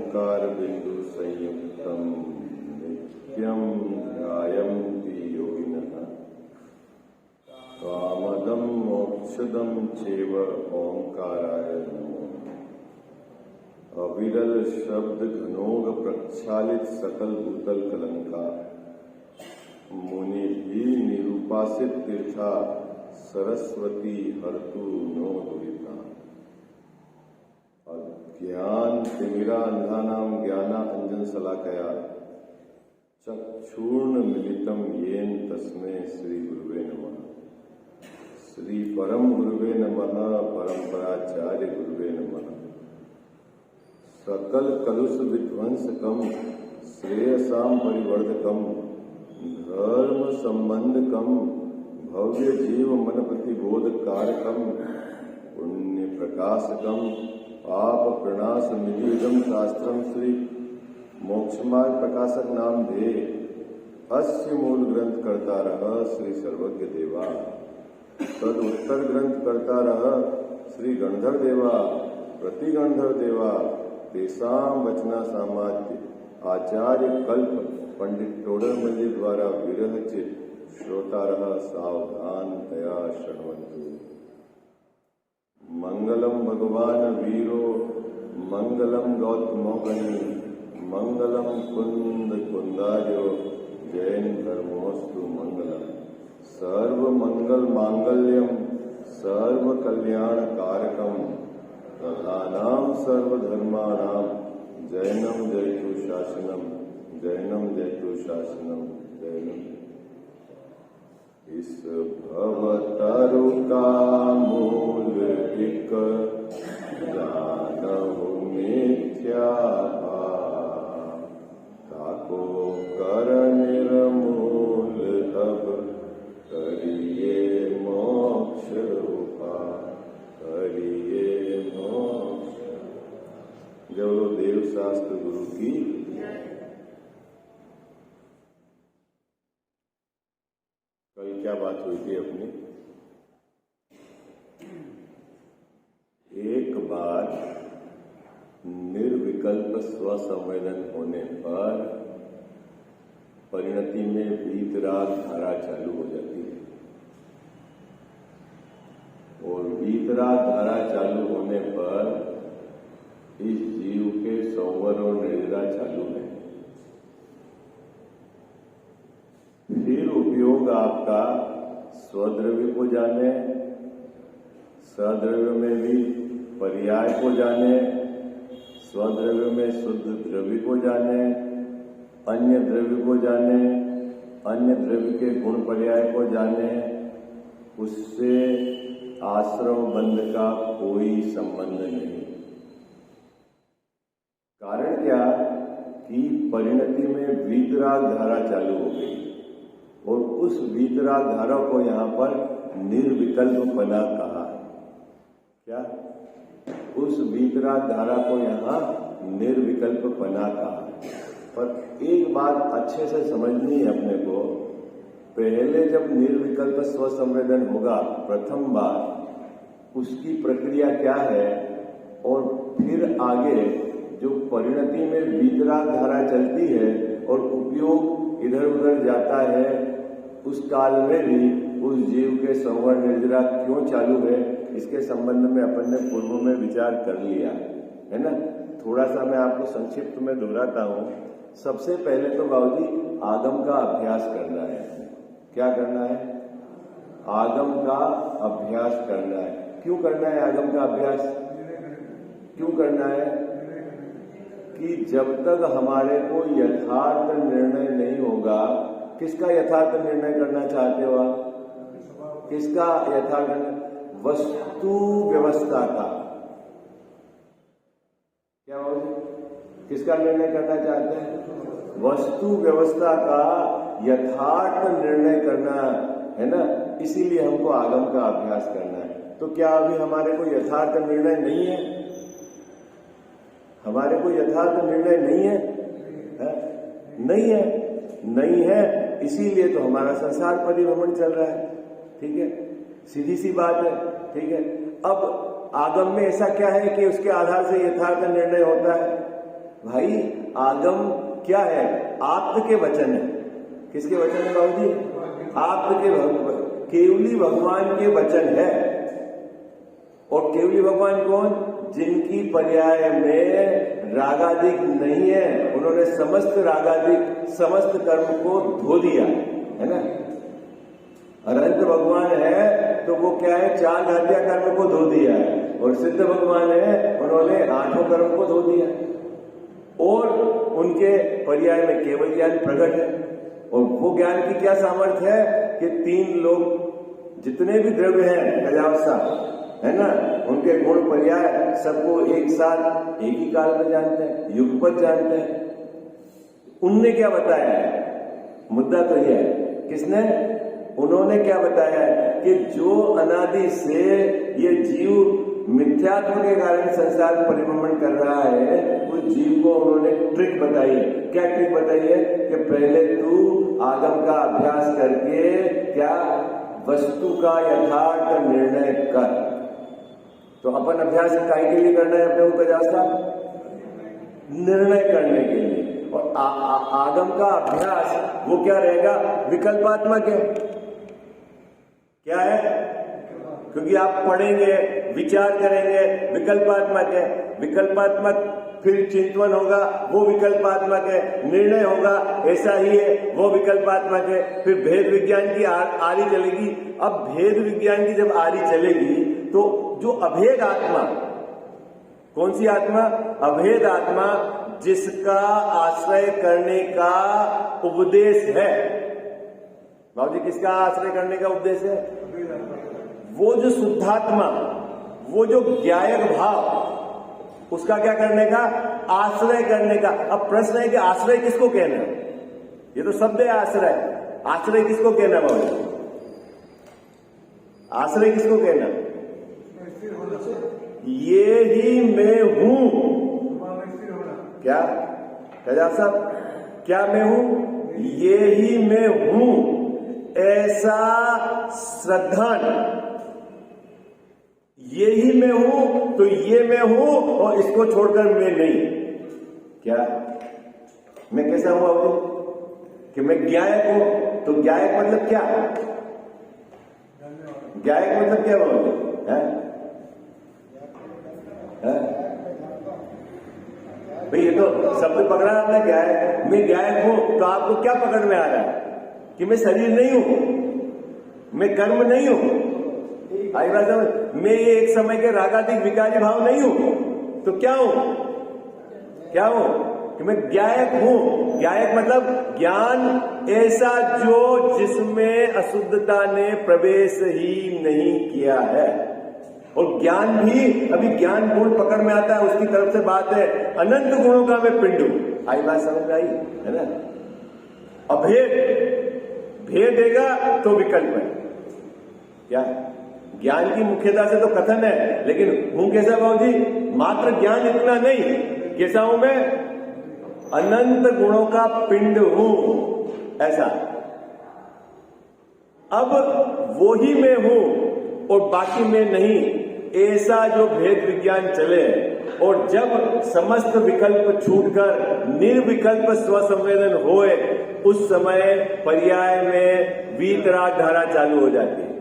ओंकार बिंदु संयुक्तम नित्यम ध्यायन्ति योगिनः कामदम मोक्षदम चैव ओंकाराय नमो। अविरल शब्द घनोग प्रक्षालित सकल भूतल कलंका मुनि भी निरूपासित तीर्था सरस्वती हरतु नो दुरिता। ज्ञान तिमिरा अंधानाम ज्ञाना अंजन शलाकया चक्षुर्ण मिलितम येन तस्मै श्री गुरुवे नमः। श्री परम गुरुवे नमः। परंपराचार्य गुरुवे नमः। सकल कलुष विध्वंसकम श्रेयसाम परिवर्धकम धर्म संबंधकम भव्य जीव मन प्रतिबोध कारकम पुण्य प्रकाशकम पाप प्रणाश निवेदम शास्त्रम श्री मोक्षमार्ग प्रकाशक नाम दे अस्य मूल ग्रंथ करता रह श्री सर्वज्ञ देवा। तद उत्तर ग्रंथ करता रह श्री गणधर देवा प्रति गणधर देवा। तेसाम वचना सामाज्य आचार्य कल्प पंडित टोडरमल्ली द्वारा विरहचित श्रोता रह सावधान तया शृण्वन्तु। मंगलम भगवान वीरो मंगलम गौतमोगणी मंगलम कुंद कुंदार्यो जैन धर्मोस्तु मंगलम। सर्व मंगल मांगल्यम सर्व कल्याण कारकम तथानाम सर्वधर्माणाम जैनम जयतु शासनम जैनम जयतु शासनम जैनम। इस भवतरु का मूल एक जानहु मिथ्या ताको कर निर्मूल अब करिए मोक्ष उपाय करिए मोक्ष। जो देव शास्त्र गुरु की कल क्या बात हुई थी अपनी। एक बार निर्विकल्प स्वसंवेदन होने पर परिणति में वीतराग धारा चालू हो जाती है और वीतराग धारा चालू होने पर इस जीव के संवर और निद्रा चालू है। फिर उपयोग आपका स्वद्रव्य को जाने सद्रव्य में भी पर्याय को जाने स्वद्रव्य में शुद्ध द्रव्य को जाने अन्य द्रव्य को जाने अन्य द्रव्य के गुण पर्याय को जाने। उससे आश्रम बंध का कोई संबंध नहीं। कारण क्या कि परिणति में वीतराग धारा चालू हो गई और उस वीतराग धारा को यहाँ पर निर्विकल्पपना कहा है। क्या उस वीतराग धारा को यहाँ निर्विकल्पपना कहा है। पर एक बात अच्छे से समझनी है अपने को। पहले जब निर्विकल्प स्वसंवेदन होगा प्रथम बार उसकी प्रक्रिया क्या है और फिर आगे जो परिणति में वीतराग धारा चलती है और उपयोग इधर उधर जाता है उस काल में भी उस जीव के संवर निर्जरा क्यों चालू है इसके संबंध में अपन ने पूर्व में विचार कर लिया है ना। थोड़ा सा मैं आपको संक्षिप्त में दोहराता हूँ। सबसे पहले तो बाबूजी आगम का अभ्यास करना है। क्या करना है? आगम का अभ्यास करना है। क्यों करना है आगम का अभ्यास? क्यों करना है कि जब तक हमारे को यथार्थ निर्णय नहीं होगा। किसका यथार्थ निर्णय करना चाहते हो आप? किसका यथार्थ? वस्तु व्यवस्था का। क्या बाबूजी? किसका निर्णय करना चाहते हैं? वस्तु व्यवस्था का यथार्थ निर्णय करना है ना। इसीलिए हमको आगम का अभ्यास करना है। तो क्या अभी हमारे को यथार्थ निर्णय नहीं है? हमारे को यथार्थ निर्णय नहीं है? नहीं है। नहीं है इसीलिए तो हमारा संसार परिभ्रमण चल रहा है। ठीक है, सीधी सी बात है। ठीक है, अब आगम में ऐसा क्या है कि उसके आधार से यथार्थ निर्णय होता है? भाई आगम क्या है? आप्त के वचन है। किसके वचन है बाबूजी? आप्त के केवली भगवान के वचन है। और केवली भगवान कौन? जिनकी पर्याय में रागादिक नहीं है, उन्होंने समस्त रागादिक समस्त कर्म को धो दिया है ना। अनंत भगवान है तो वो क्या है? 4 घातिया कर्म को धो दिया है। और सिद्ध भगवान है, उन्होंने 8 कर्म को धो दिया। और उनके पर्याय में केवल ज्ञान प्रकट है। और वो ज्ञान की क्या सामर्थ्य है कि 3 लोग जितने भी द्रव्य हैं गजावसा है ना, उनके गुण पर्याय सबको एक साथ एक ही काल में जानते हैं, युगपत जानते हैं। उनने क्या बताया है? मुद्दा तो यह है, किसने? उन्होंने क्या बताया है कि जो अनादि से ये जीव मिथ्यात्व के कारण संसार परिभ्रमण कर रहा है, उस जीव को उन्होंने ट्रिक बताई है। क्या ट्रिक बताई है? कि पहले तू आगम का अभ्यास करके क्या वस्तु का यथार्थ निर्णय कर। तो अपन अभ्यास काहे के लिए करना है अपने को गजावसा? निर्णय करने के लिए। और आगम का अभ्यास वो क्या रहेगा? विकल्पात्मक है। क्या है? क्योंकि आप पढ़ेंगे, विचार करेंगे, विकल्पात्मक है। विकल्पात्मक फिर चिंतन होगा, वो विकल्पात्मक है। निर्णय होगा, ऐसा ही है, वो विकल्पात्मक है। फिर भेद विज्ञान की आरी चलेगी। अब भेद विज्ञान की जब आरी चलेगी तो जो अभेद आत्मा, कौन सी आत्मा? अभेद आत्मा, जिसका आश्रय करने का उपदेश है। बाबूजी, किसका आश्रय करने का उपदेश है? वो जो शुद्धात्मा, वो जो ज्ञायक भाव, उसका क्या करने का? आश्रय करने का। अब प्रश्न है कि आश्रय किसको कहना? ये तो शब्द है आश्रय। आश्रय किसको कहना बाबू? आश्रय किसको कहना? ये ही मैं हूं। क्या कह साहब? क्या मैं हूं? ये ही मैं हूं, ऐसा श्रद्धान। ये ही मैं हूं तो ये मैं हूं और इसको छोड़कर मैं नहीं। क्या मैं कैसा हूं आपको? कि मैं ज्ञायक हूं। तो ज्ञायक मतलब क्या? ज्ञायक मतलब क्या बाबू? भाई ये तो शब्द पकड़ा आपने, ज्ञायक। मैं ज्ञायक हूं तो आपको क्या पकड़ में आ रहा है? कि मैं शरीर नहीं हूं, मैं कर्म नहीं हूं। आई बात समझ? मैं ये एक समय के रागादिक विकारी भाव नहीं हूं। तो क्या हूं? क्या हूं? कि मैं ज्ञायक हूं। ज्ञायक मतलब ज्ञान ऐसा जो जिसमें अशुद्धता ने प्रवेश ही नहीं किया है। और ज्ञान भी अभी ज्ञान गुण पकड़ में आता है, उसकी तरफ से बात है अनंत गुणों का मैं पिंड हूं। आई बात समझ में आई है ना? अभेद भेद देगा तो विकल्प है। क्या ज्ञान की मुख्यता से तो कथन है, लेकिन हूं कैसा बाबूजी? मात्र ज्ञान इतना नहीं, कैसा हूं मैं? अनंत गुणों का पिंड हूं, ऐसा। अब वो ही मैं हूं और बाकी मैं नहीं, ऐसा जो भेद विज्ञान चले। और जब समस्त विकल्प छूटकर निर्विकल्प स्वसंवेदन होए, उस समय पर्याय में वीतराग धारा चालू हो जाती है।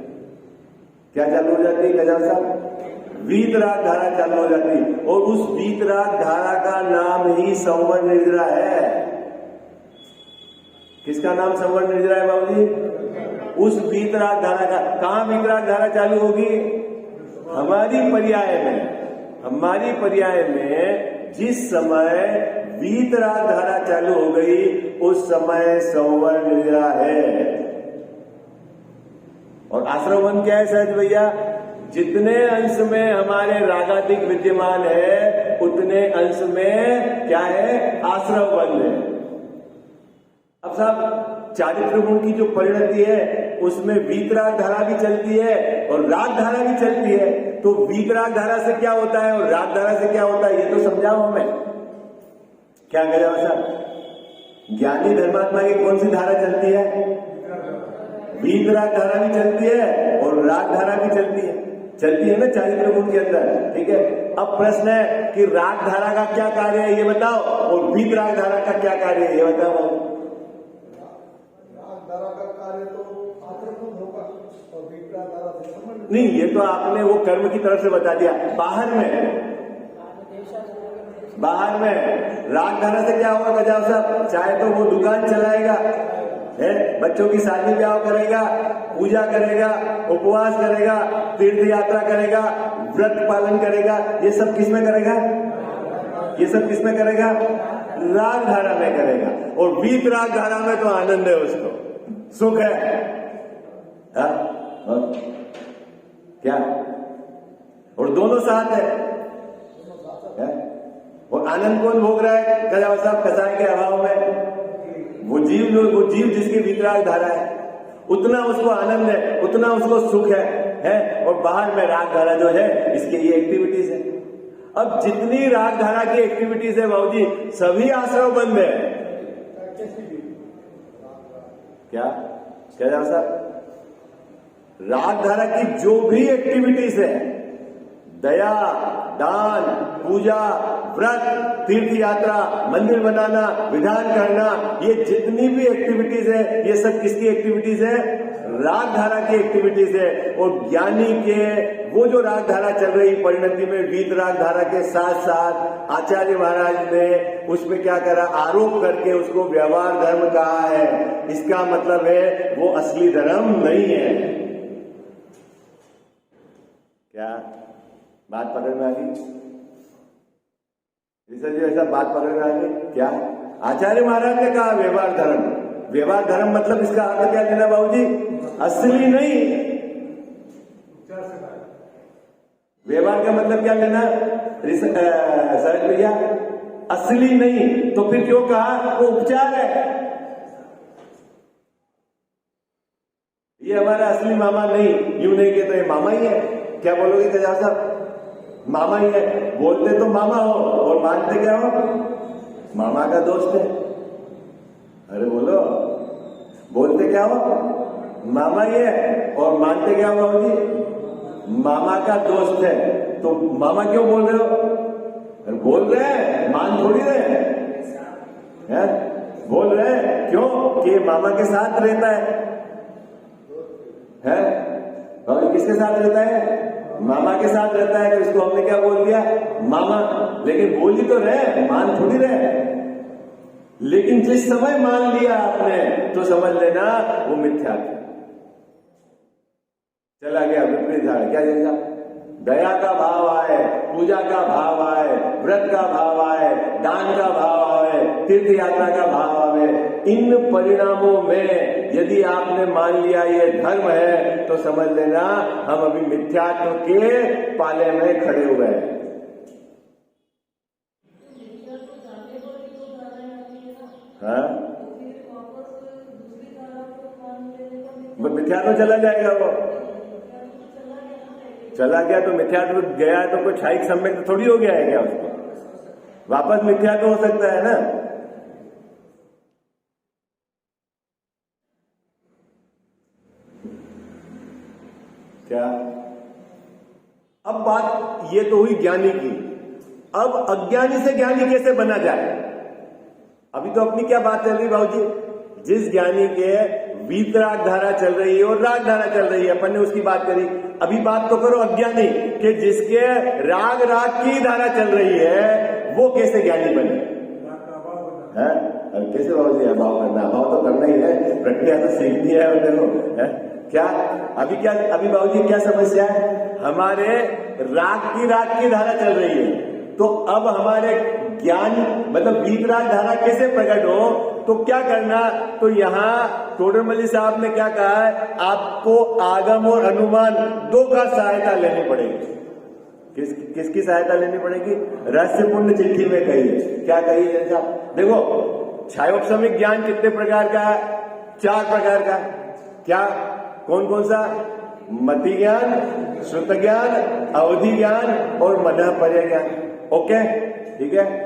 क्या चालू हो जाती है गजा साहब? वीतराग धारा चालू हो जाती है। और उस वीतराग धारा का नाम ही संवर निर्जरा है। किसका नाम संवर निर्जरा है बाबूजी? उस वीतराग धारा का। कहां वीतराग धारा चालू होगी? हमारी पर्याय में। हमारी पर्याय में जिस समय वीतराग धारा चालू हो गई, उस समय संवर निर्जरा है। और आश्रवबंध क्या है सहज भैया? जितने अंश में हमारे रागादिक विद्यमान है, उतने अंश में क्या है? आश्रवबंध है। अब साहब चारित्र गुण की जो परिणति है, उसमें वीतराग धारा भी चलती है और राग धारा भी चलती है। तो वीतराग धारा से क्या होता है और राग धारा से क्या होता है, ये तो समझाओ हमें। क्या करें साहब? ज्ञानी धर्मात्मा की कौन सी धारा चलती है? वीतराग धारा भी चलती है और राग धारा भी चलती है। चलती है ना चारित्र गुण के अंदर, ठीक है। अब प्रश्न है कि राग धारा का क्या कार्य है ये बताओ, और वीत राग धारा का क्या कार्य है ये बताओ। राग धारा का कार्य तो आक्रमण होगा और वीत राग धारा से संबंध नहीं, ये तो आपने वो कर्म की तरफ से बता दिया। बाहर में राग धारा से क्या होगा गजाव साहब? चाहे तो वो दुकान चलाएगा, है, बच्चों की शादी ब्याह करेगा, पूजा करेगा, उपवास करेगा, तीर्थ यात्रा करेगा, व्रत पालन करेगा, ये सब किसमें करेगा? ये सब किसमें करेगा? राग धारा में करेगा। और वीत राग धारा में तो आनंद है, उसको सुख है, हा? और क्या? और दोनों साथ है? और आनंद कौन भोग रहा है गजाव साहब? कसाई के अभाव में वो जीव जिसकी वीतराग धारा है, उतना उसको आनंद है, उतना उसको सुख है। और बाहर में राग धारा जो है इसके ये एक्टिविटीज है। अब जितनी राग धारा की एक्टिविटीज है बाबूजी, सभी आश्रव बंद है। क्या साहब? राग धारा की जो भी एक्टिविटीज है, दया, दान, पूजा, व्रत, तीर्थ यात्रा, मंदिर बनाना, विधान करना, ये जितनी भी एक्टिविटीज है, ये सब किसकी एक्टिविटीज है? राग धारा की एक्टिविटीज है। और ज्ञानी के वो जो राग धारा चल रही परिणति में वीत राग धारा के साथ साथ आचार्य महाराज ने उसमें क्या करा? आरोप करके उसको व्यवहार धर्म कहा है। इसका मतलब है वो असली धर्म नहीं है। क्या बात पकड़ में आ गई? जी ऐसा बात पकड़ में आ गई क्या? आचार्य महाराज ने कहा व्यवहार धर्म। व्यवहार धर्म मतलब इसका अर्थ क्या लेना बाबूजी? असली नहीं। व्यवहार का मतलब क्या लेना सरज भैया? असली नहीं। तो फिर क्यों कहा वो उपचार है? ये हमारा असली मामा नहीं, यूं नहीं कहते तो मामा ही है। क्या बोलोगे गजाव साहब? मामा ही है। बोलते तो मामा हो और मानते क्या हो? मामा का दोस्त है। अरे बोलो, बोलते क्या हो? मामा ही है और मानते क्या हो बाबूजी? मामा का दोस्त है। तो मामा क्यों बोल रहे हो? अरे बोल रहे हैं, मान थोड़ी रहे हैं, बोल रहे हैं क्यों? कि मामा के साथ रहता है। और किसके साथ रहता है? मामा के साथ रहता है। तो इसको हमने क्या बोल दिया? मामा। लेकिन बोल ही तो रहे, मान थोड़ी रहे। लेकिन जिस समय मान लिया आपने तो समझ लेना वो मिथ्या था। चला गया विपरीत धारा। क्या जैसा दया का भाव आए, पूजा का भाव आए, व्रत का भाव आए, दान का भाव आए, तीर्थ यात्रा का भाव आए, इन परिणामों में यदि आपने मान लिया ये धर्म है तो समझ लेना हम अभी मिथ्यात्व के पाले में खड़े हुए हैं। हाँ, मिथ्यात्व चला जाएगा। वो चला गया तो मिथ्यात्व गया है तो कोई क्षायिक सम्यक थोड़ी हो गया है क्या? उसको वापस मिथ्यात्व हो सकता है ना। क्या? अब बात ये तो हुई ज्ञानी की। अब अज्ञानी से ज्ञानी कैसे बना जाए? अभी तो अपनी क्या बात चल रही बाबूजी? जिस ज्ञानी के वीत राग धारा चल रही है और राग धारा चल रही है, अपन ने उसकी बात करी। अभी बात तो करो अज्ञानी के जिसके राग की धारा चल रही है, वो कैसे ज्ञानी बने? कैसे बाबूजी अभाव करना? अभाव तो करना ही है, प्रक्रिया तो सीखनी है देखो। क्या अभी बाबूजी क्या समस्या है? हमारे राग की धारा चल रही है, तो अब हमारे ज्ञान मतलब वीत राग धारा कैसे प्रकट हो? तो क्या करना? तो यहाँ टोडरमल साहब ने क्या कहा है? आपको आगम और अनुमान दो का सहायता लेनी पड़ेगी। किसकी सहायता लेनी पड़ेगी? रहस्यपूर्ण चिट्ठी में कही है। क्या कही है साहब? देखो, छायोपसमिक ज्ञान कितने प्रकार का है? 4 प्रकार का। क्या? कौन कौन सा? मति ज्ञान, श्रुत ज्ञान, अवधि ज्ञान और मनःपर्य ज्ञान। ओके, ठीक है।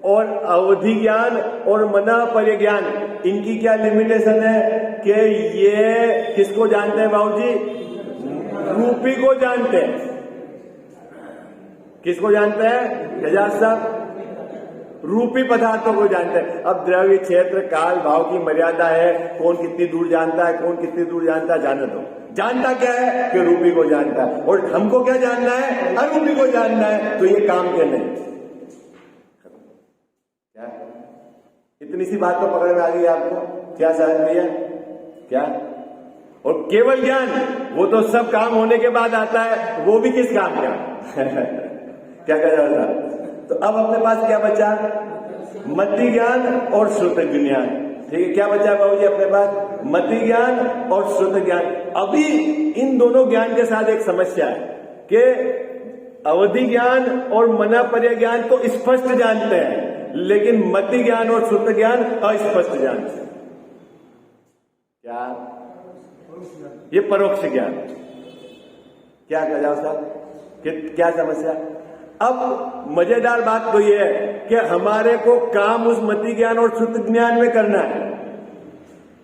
और अवधि ज्ञान और मनःपर्य ज्ञान, इनकी क्या लिमिटेशन है? कि ये किसको जानते हैं बाबूजी? रूपी को जानते हैं। किसको जानते हैं गजानन साहब? रूपी पदार्थों को जानते हैं। अब द्रव्य, क्षेत्र, काल, भाव की मर्यादा है, कौन कितनी दूर जानता है, कौन कितनी दूर जानता है, जाने दो। जानता क्या है कि रूपी को जानता है, और हमको क्या जानना है? अरूपी को जानना है। तो ये काम के नहीं। क्या इतनी सी बात तो पकड़ में आ गई आपको? क्या समझ भैया? क्या? और केवल ज्ञान वो तो सब काम होने के बाद आता है, वो भी किस काम का? क्या कह रहा था? तो अब अपने पास क्या बचा? मति ज्ञान और श्रुत ज्ञान। ठीक है, क्या बचा बाबू जी अपने पास? मति ज्ञान और श्रुत ज्ञान। अभी इन दोनों ज्ञान के साथ एक समस्या है कि अवधि ज्ञान और मनापर्य ज्ञान तो स्पष्ट जानते हैं, लेकिन मति ज्ञान और श्रुत ज्ञान अस्पष्ट जानते हैं। क्या? ये परोक्ष ज्ञान। क्या कह जाओ साहब? क्या समस्या? अब मजेदार बात तो ये है कि हमारे को काम उस मति ज्ञान और श्रुत ज्ञान में करना है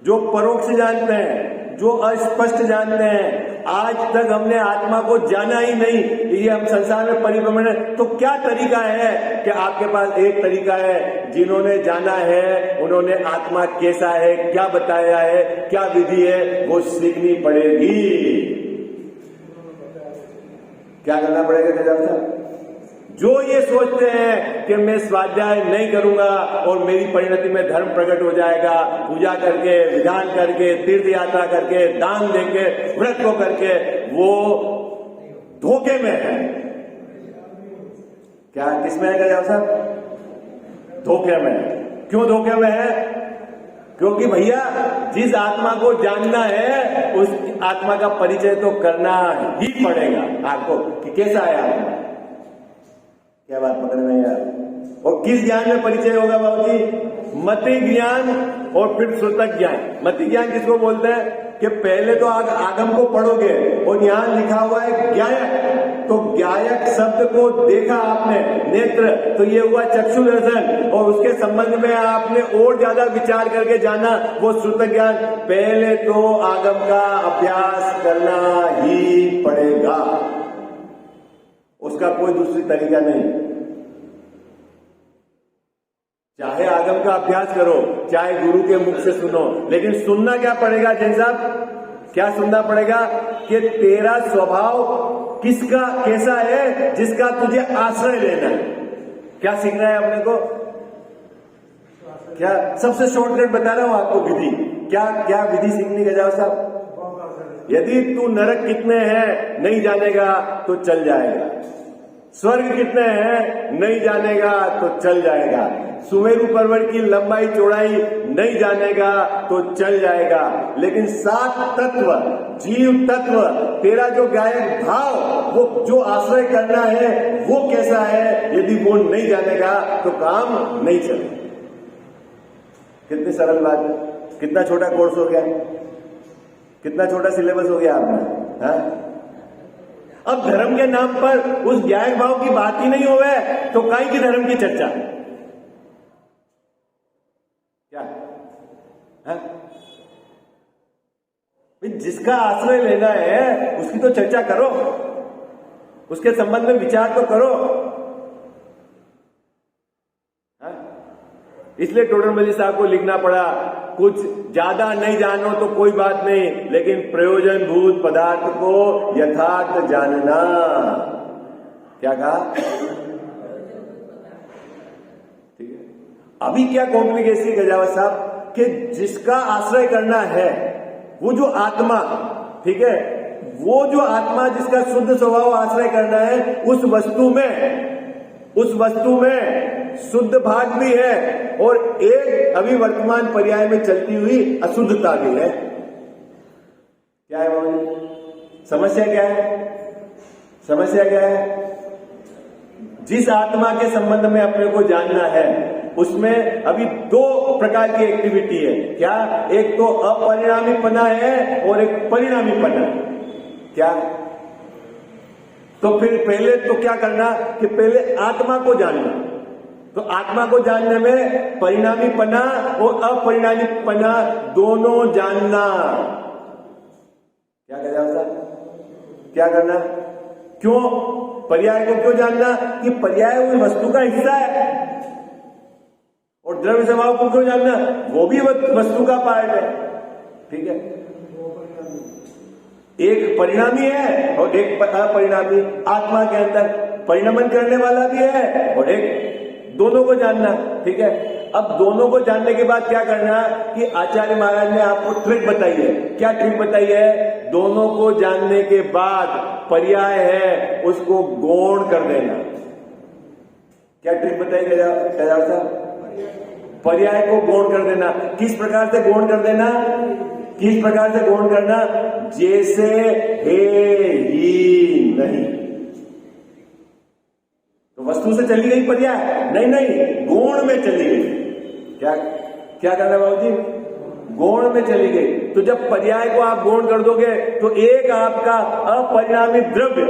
जो परोक्ष जानते हैं, जो अस्पष्ट जानते हैं। आज तक हमने आत्मा को जाना ही नहीं, ये हम संसार में परिभ्रमण है। तो क्या तरीका है कि आपके पास एक तरीका है, जिन्होंने जाना है उन्होंने आत्मा कैसा है, क्या बताया है, क्या विधि है, वो सीखनी पड़ेगी। क्या करना पड़ेगा गजानन साहब? जो ये सोचते हैं कि मैं स्वाध्याय नहीं करूंगा और मेरी परिणति में धर्म प्रकट हो जाएगा, पूजा करके, विधान करके, तीर्थ यात्रा करके, दान देके, व्रत को करके, वो धोखे में है। क्या? किसमें है गजानन साहब? धोखे में है। क्यों धोखे में है? क्योंकि भैया जिस आत्मा को जानना है उस आत्मा का परिचय तो करना ही पड़ेगा आपको कि कैसा है आत्मा। क्या बात पकड़ में यार? और किस ज्ञान में परिचय होगा बाबू जी? मति ज्ञान और फिर श्रुतक ज्ञान। मति ज्ञान किसको बोलते हैं कि पहले तो आगम को पढ़ोगे और यहां लिखा हुआ है ज्ञायक, तो ज्ञायक शब्द को देखा आपने, नेत्र, तो ये हुआ चक्षु दर्शन, और उसके संबंध में आपने और ज्यादा विचार करके जाना, वो श्रुतक ज्ञान। पहले तो आगम का अभ्यास करना ही पड़ेगा, उसका कोई दूसरी तरीका नहीं। चाहे आगम का अभ्यास करो, चाहे गुरु के मुख से सुनो, लेकिन सुनना क्या पड़ेगा जैन साहब? क्या सुनना पड़ेगा कि तेरा स्वभाव किसका कैसा है जिसका तुझे आश्रय लेना है। क्या सीखना है अपने को? क्या? सबसे शॉर्टकट बता रहा हूं आपको विधि। क्या क्या विधि सीखनी है जाओ साहब? यदि तू नरक कितने हैं नहीं जानेगा तो चल जाएगा, स्वर्ग कितने हैं नहीं जानेगा तो चल जाएगा, सुमेरु पर्वत की लंबाई चौड़ाई नहीं जानेगा तो चल जाएगा, लेकिन 7 तत्व, जीव तत्व, तेरा जो गायक भाव, वो जो आश्रय करना है वो कैसा है, यदि वो नहीं जानेगा तो काम नहीं चलेगा। कितनी सरल बात है, कितना छोटा कोर्स हो गया, कितना छोटा सिलेबस हो गया आपने। हाँ? अब धर्म के नाम पर उस ज्ञायक भाव की बात ही नहीं होवे तो काई की धर्म की चर्चा? क्या? हाँ? जिसका आश्रय लेना है उसकी तो चर्चा करो, उसके संबंध में विचार तो करो। हाँ? इसलिए टोडरमल साहब को लिखना पड़ा, कुछ ज्यादा नहीं जानो तो कोई बात नहीं, लेकिन प्रयोजन भूत पदार्थ को यथार्थ जानना। क्या कहा? ठीक है। अभी क्या कॉम्प्लिकेशन गजावत साहब कि जिसका आश्रय करना है वो जो आत्मा, ठीक है, वो जो आत्मा जिसका शुद्ध स्वभाव आश्रय करना है, उस वस्तु में शुद्ध भाग भी है और एक अभी वर्तमान पर्याय में चलती हुई अशुद्धता भी है। क्या है बाबू? समस्या क्या है? समस्या क्या है? जिस आत्मा के संबंध में अपने को जानना है उसमें अभी 2 प्रकार की एक्टिविटी है। क्या? एक तो अपरिणामीपना है और एक परिणामीपना है। क्या? तो फिर पहले तो क्या करना कि पहले आत्मा को जानना। तो आत्मा को जानने में परिणामीपना और अपरिणामीपना दोनों जानना। क्या कह रहा था? क्या करना? क्यों? पर्याय को क्यों जानना कि पर्याय उस वस्तु का हिस्सा है, और द्रव्य स्वभाव को क्यों जानना, वो भी वस्तु का पार्ट है। ठीक है, एक परिणामी है और एक अपरिणामी। आत्मा के अंदर परिणमन करने वाला भी है और एक, दोनों को जानना। ठीक है, अब दोनों को जानने के बाद क्या करना कि आचार्य महाराज ने आपको ट्रिक बताई है। क्या ट्रिक बताई है? दोनों को जानने के बाद पर्याय है उसको गौण कर देना। क्या ट्रिक बताई केदार साहब? पर्याय को गौण कर देना। किस प्रकार से गौण कर देना? किस प्रकार से गौण करना? जैसे है ही नहीं। तो वस्तु से चली गई पर्याय? नहीं, गौण में चली गई। क्या क्या करना बाबूजी? गौण में चली गई। तो जब पर्याय को आप गौण कर दोगे तो एक आपका अपरिणामी द्रव्य,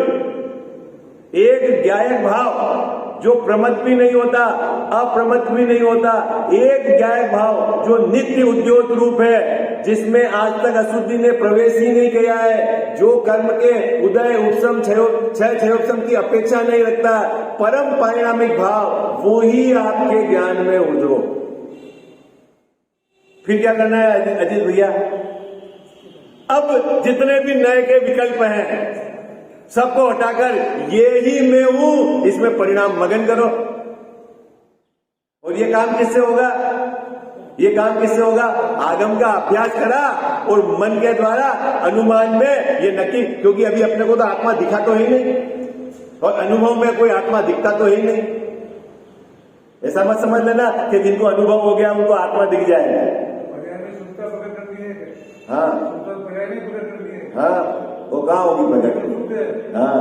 एक ज्ञायक भाव जो प्रमत्त भी नहीं होता, अप्रमत्त भी नहीं होता, एक ज्ञायक भाव जो नित्य उद्योत रूप है, जिसमें आज तक अशुद्धि ने प्रवेश ही नहीं किया है, जो कर्म के उदय उपशम क्षयोपशम की अपेक्षा नहीं रखता, परम पारिणामिक भाव, वो ही आपके ज्ञान में उतरो। फिर क्या करना है अजीत भैया? अब जितने भी नए के विकल्प हैं सबको हटाकर ये ही मैं हूं, इसमें परिणाम मगन करो। और ये काम किससे होगा? ये काम किससे होगा? आगम का अभ्यास करा और मन के द्वारा अनुमान में ये नक्की, क्योंकि अभी अपने को तो आत्मा दिखा तो ही नहीं और अनुभव में कोई आत्मा दिखता तो ही नहीं। ऐसा मत समझ लेना कि जिनको अनुभव हो गया उनको आत्मा दिख जाएगा। हाँ, वो कहाँ होगी प्रकट? हाँ,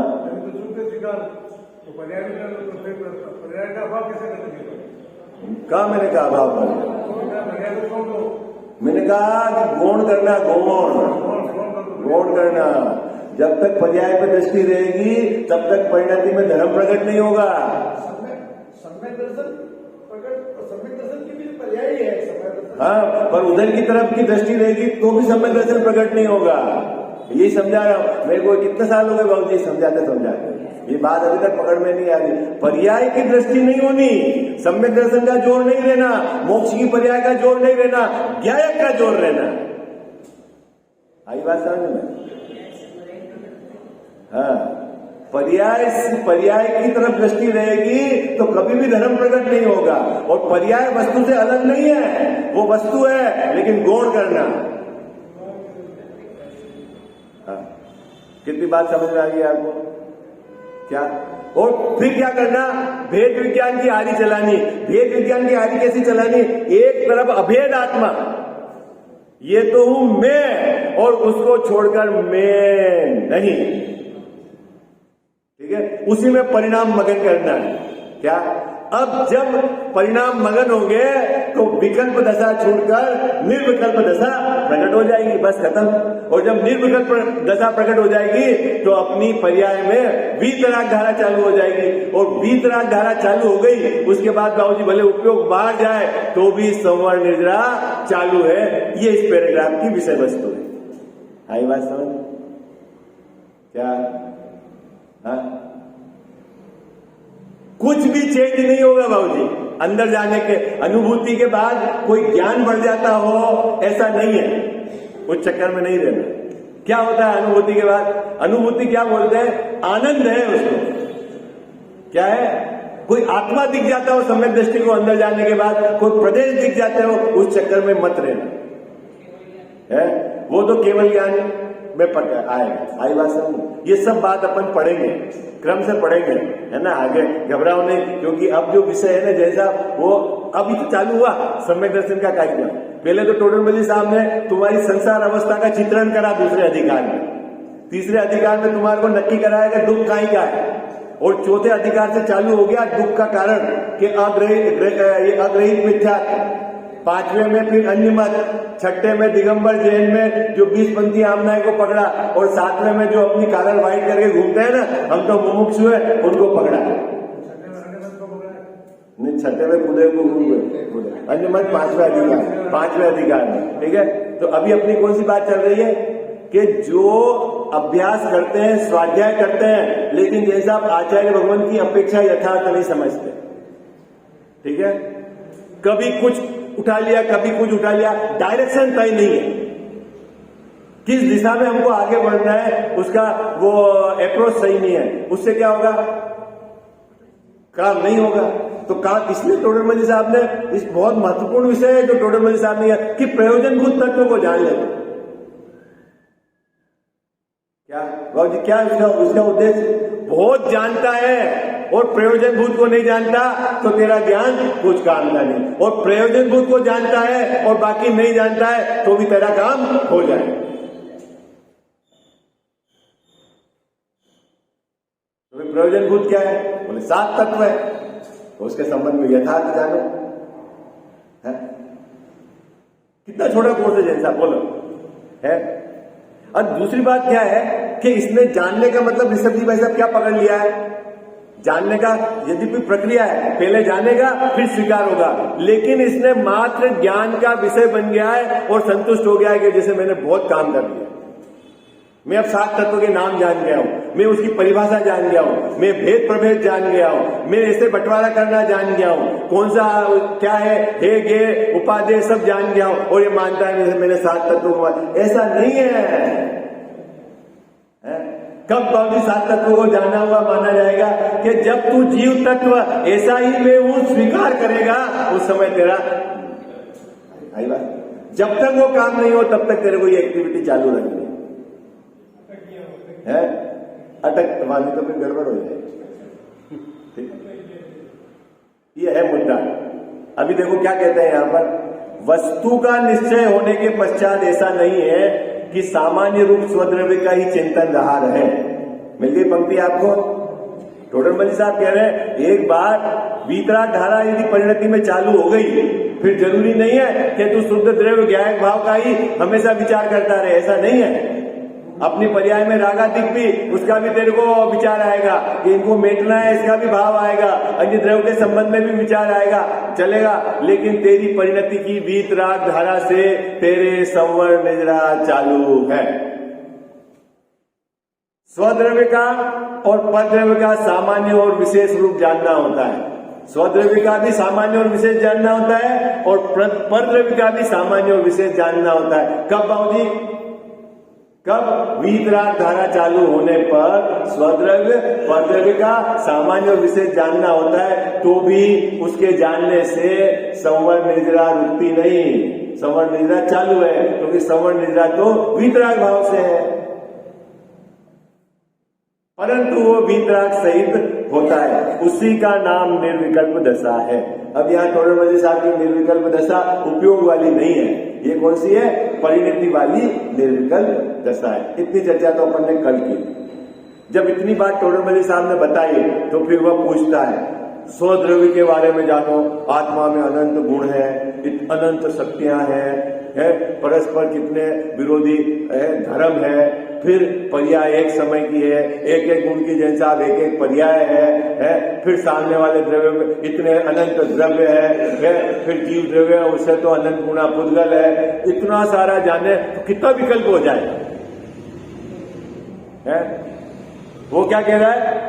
कहा मैंने कहा भाव कर, मैंने कहा कि गौण करना, गौण करना। जब तक पर्याय पर दृष्टि रहेगी तब तक परिणति में धर्म प्रकट नहीं होगा। सम्यक दर्शन प्रकट, सम्यक दर्शन की भी पर्याय है। हाँ, पर उधर की तरफ की दृष्टि रहेगी तो भी सम्यक दर्शन प्रकट नहीं होगा। यही समझा रहा हूं। मेरे को कितने साल हो गए बाबू जी समझाते, ये बात अभी तक पकड़ में नहीं आ रही। पर्याय की दृष्टि नहीं होनी, सम्यक दर्शन का जोर नहीं लेना, मोक्ष की पर्याय का जोर नहीं लेना, ज्ञायक का जोर लेना। आई बात समझ में? हाँ, पर्याय की तरफ दृष्टि रहेगी तो कभी भी धर्म प्रकट नहीं होगा। और पर्याय वस्तु से अलग नहीं है, वो वस्तु है लेकिन गौण करना। हाँ, कितनी बात समझ में आ गई आपको? क्या? और फिर क्या करना? भेद विज्ञान की आरी चलानी। भेद विज्ञान की आरी कैसी चलानी? एक तरफ अभेद आत्मा, ये तो हूं मैं, और उसको छोड़कर मैं नहीं। ठीक है, उसी में परिणाम मगन करना है। क्या? अब जब परिणाम मगन होंगे तो विकल्प दशा छोड़कर निर्विकल्प दशा प्रकट हो जाएगी, बस खत्म। और जब निर्विकल्प दशा प्रकट हो जाएगी तो अपनी पर्याय में वीतराग धारा चालू हो जाएगी। और वीतराग धारा चालू हो गई उसके बाद बाबूजी भले उपयोग बाहर जाए तो भी संवरण निर्जरा चालू है। ये इस पैराग्राफ की विषय वस्तु है। आई बात समझ? क्या? हाँ, कुछ भी चेंज नहीं होगा बाबूजी। अंदर जाने के अनुभूति के बाद कोई ज्ञान बढ़ जाता हो ऐसा नहीं है, उस चक्कर में नहीं रहना। क्या होता है अनुभूति के बाद? अनुभूति क्या बोलते हैं? आनंद है उसको। क्या है? कोई आत्मा दिख जाता हो सम्यक दृष्टि को अंदर जाने के बाद, कोई प्रदेश दिख जाते हो, उस चक्कर में मत रहना है। वो तो केवल ज्ञान में आएगा। आई बात समझ? ये सब बात अपन पढ़ेंगे, क्रम से पढ़ेंगे, है ना। आगे घबराओ नहीं, क्योंकि अब जो विषय है ना जैसा वो अभी तो चालू हुआ सम्यक दर्शन का कार्यक्रम। पहले तो टोडरमल साहब ने तुम्हारी संसार अवस्था का चित्रण करा दूसरे अधिकार में, तीसरे अधिकार में तुम्हारे को नक्की कराएगा दुख काई का है, और चौथे अधिकार से चालू हो गया दुख का कारण कि अग्रहित मिथ्या, पांचवें में फिर अन्य मत, छठे में दिगंबर जैन में जो 20पंथी आमनाय को पकड़ा, और सातवें में जो अपनी कालर वाइट करके घूमते हैं ना, हम तो मुमुक्षु है, उनको पकड़ा। नहीं, छठे में खुदे को अन्य मत पांचवें अधिकार में। ठीक है, तो अभी अपनी कौन सी बात चल रही है कि जो अभ्यास करते हैं, स्वाध्याय करते हैं, लेकिन जैसा आप आचार्य भगवान की अपेक्षा यथार्थ नहीं समझते। ठीक है, कभी कुछ उठा लिया, कभी कुछ उठा लिया, डायरेक्शन तय नहीं है, किस दिशा में हमको आगे बढ़ना है उसका वो अप्रोच सही नहीं है, उससे क्या होगा, काम नहीं होगा। तो काम इसलिए टोडरमल साहब ने इस बहुत महत्वपूर्ण विषय है जो टोडरमल साहब ने कि प्रयोजनभूत तत्व को जान लेते। क्या बाबू जी, क्या उसका उद्देश्य, बहुत जानता है और प्रयोजनभूत को नहीं जानता तो तेरा ज्ञान कुछ काम का नहीं, और प्रयोजनभूत को जानता है और बाकी नहीं जानता है तो भी तेरा काम हो जाए। तो प्रयोजनभूत क्या है, बोले 7 तत्व है, तो उसके संबंध में यथार्थ जानो है। कितना छोटा कोर्स है जैसा बोलो है। और दूसरी बात क्या है कि इसने जानने का मतलब ऋषभ जी भाई साहब क्या पकड़ लिया है, जानने का यदि कोई प्रक्रिया है, पहले जानेगा फिर स्वीकार होगा, लेकिन इसने मात्र ज्ञान का विषय बन गया है और संतुष्ट हो गया है कि जैसे मैंने बहुत काम कर लिया, मैं अब 7 तत्वों के नाम जान गया हूं, मैं उसकी परिभाषा जान गया हूं, मैं भेद प्रभेद जान गया हूं, मैं ऐसे बंटवारा करना जान गया हूं, कौन सा क्या है, हे गे उपादेय सब जान गया हूं, और ये मानता है जैसे मैंने 7 तत्वों को, ऐसा नहीं है। कब बाबू 7 तत्वों को जाना हुआ माना जाएगा कि जब तू जीव तत्व ऐसा ही मैं हूं स्वीकार करेगा, उस समय तेरा आई बात। जब तक वो काम नहीं हो तब तक तेरे को ये एक्टिविटी चालू रखनी है, अटक वाली तो फिर गड़बड़ हो जाएगी। ये है मुद्दा। अभी देखो क्या कहते हैं यहां पर, वस्तु का निश्चय होने के पश्चात ऐसा नहीं है कि सामान्य रूप स्वद्रव्य का ही चिंतन रहा रहे। मिल गई पंक्ति आपको। टोडरमल साहब कह रहे हैं एक बार वीतराग धारा यदि परिणति में चालू हो गई फिर जरूरी नहीं है कि तू शुद्ध द्रव्य ज्ञायक भाव का ही हमेशा विचार करता रहे, ऐसा नहीं है। अपनी पर्याय में रागाधिक भी उसका भी तेरे को विचार आएगा कि इनको मेटना है, इसका भी भाव आएगा, अन्य द्रव्य के संबंध में भी विचार आएगा, चलेगा, लेकिन तेरी परिणति की वीतराग धारा से तेरे संवर निद्रा चालू है। स्वद्रव्य का और परद्रव्य का सामान्य और विशेष रूप जानना होता है। स्वद्रव्य का भी सामान्य और विशेष जानना होता है और परद्रव्य का भी सामान्य और विशेष जानना होता है। कब बाबूजी, कब वीतराग धारा चालू होने पर स्वद्रव्य परद्रव्य का सामान्य और विशेष जानना होता है, तो भी उसके जानने से संवर निद्रा रुकती नहीं, संवर निद्रा चालू है, क्योंकि संवर निद्रा तो वीतराग भाव से है, परंतु वो वीतराग सहित होता है, उसी का नाम निर्विकल्प दशा है। अब यहाँ टोडरमल साहब की निर्विकल्प दशा उपयोग वाली नहीं है, ये कौन सी है, परिणति वाली निर्विकल्प दशा है। इतनी चर्चा तो अपन ने कल की। जब इतनी बात टोडरमल साहब ने बताई तो फिर वह पूछता है स्वद्रव्य के बारे में जानो, आत्मा में अनंत गुण है, अनंत शक्तियां हैं, परस्पर कितने विरोधी धर्म है, फिर पर्याय एक समय की है, एक एक गुण की जैसा अब एक एक पर्याय है, फिर सामने वाले द्रव्य में इतने अनंत द्रव्य है, फिर जीव द्रव्य है उससे तो अनंत गुणा पुद्गल है, इतना सारा जाने तो कितना विकल्प हो जाए है? वो क्या कह रहा है,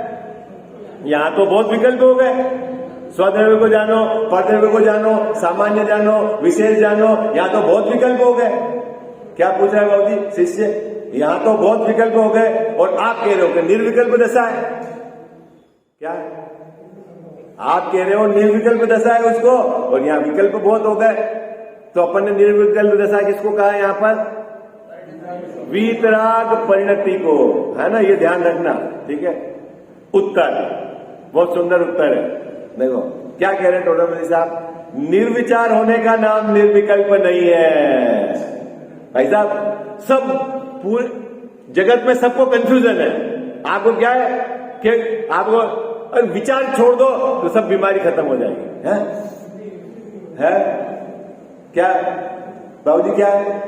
यहां तो बहुत विकल्प हो गए, स्वद्रव्य को जानो, परद्रव्य को जानो, सामान्य जानो, विशेष जानो, यहां तो बहुत विकल्प हो गए। क्या पूछ रहा है बाबू जी शिष्य, यहां तो बहुत विकल्प हो गए और आप कह रहे हो कि निर्विकल्प दशा है। क्या आप कह रहे हो निर्विकल्प दशा है उसको, और यहां विकल्प बहुत हो गए, तो अपन ने निर्विकल्प दशा किसको कहा यहां पर, वीतराग परिणति को, है ना, ये ध्यान रखना, ठीक है। उत्तर बहुत सुंदर उत्तर है। देखो क्या कह रहे हैं टोडरमल साहब, निर्विचार होने का नाम निर्विकल्प नहीं है। भाई साहब सब पूरे जगत में सबको कंफ्यूजन है, आपको क्या है कि आपको विचार छोड़ दो तो सब बीमारी खत्म हो जाएगी, है? क्या बाबूजी, क्या है